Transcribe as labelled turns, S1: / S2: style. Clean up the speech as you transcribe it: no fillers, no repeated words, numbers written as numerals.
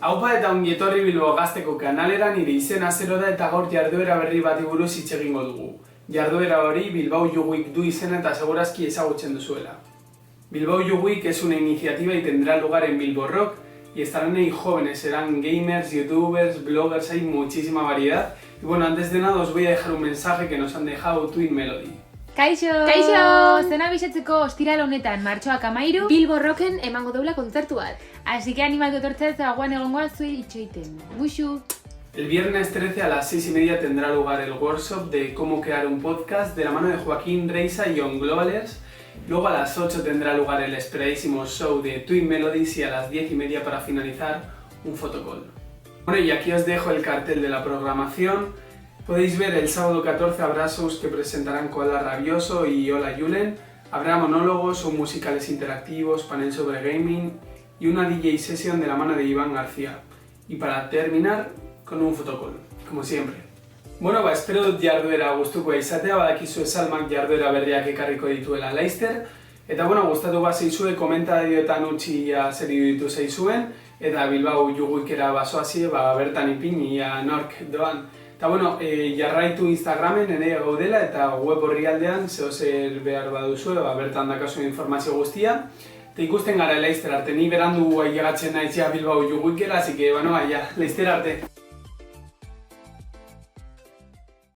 S1: Aupa eta ongi etorri Bilbo Gazteko kanalera, nire izena Zero da eta gaur jarduera berri bati buruz hitz egingo dugu. Jarduera hori Bilbao You Week du izena eta segurazki ezagutzen duzuela. Bilbao You Week es una iniciativa y tendrá lugar en Bilbo Rock y estarán ahí jóvenes, serán gamers, youtubers, bloggers, hay muchísima variedad. Y bueno, antes de nada os voy a dejar un mensaje que nos han dejado Twin Melody.
S2: Kaixo!
S3: Kaixo!
S2: Zena bisetzeko ostiral honetan martxoak 13
S3: Bilbo Rocken emango deula kontzertu bat.
S2: Así que animatu etortzea zagoan egongoa zuei itxoiten. Muxu!
S1: El viernes 13 a las 6:30 tendrá lugar el workshop de cómo crear un podcast de la mano de Joaquín Reisa y On Globalers. Luego a las 8 tendrá lugar el esperadísimo show de Twin Melodies y a las 10:30 para finalizar un fotocall. Bueno, y aquí os dejo el cartel de la programación. Podéis ver el sábado 14 habrá shows que presentarán Koala Rabioso y Hola Julen. Habrá monólogos o musicales interactivos, panel sobre gaming y una DJ session de la mano de Iván García. Y para terminar, con un fotocall, como siempre. Bueno, espero dut jarduera gustukoa izatea, badakizu Salmak jarduera berriak ekarriko dituela Laster. Eta bueno, gustatu bazaizue komentarioetan utzi zer iruditu zaizuen, eta Bilbao You Weekera bazoazie, bertan ipini nork doan. Eta bueno, jarraitu Instagramen ere gaudela eta web orrialdean zehozer behar baduzue, bertan dakazuen informazio guztia. Eta ikusten gara Laster arte, ni berandu ailegatzen naiz Bilbao You Weekera, así que bueno, Laster arte.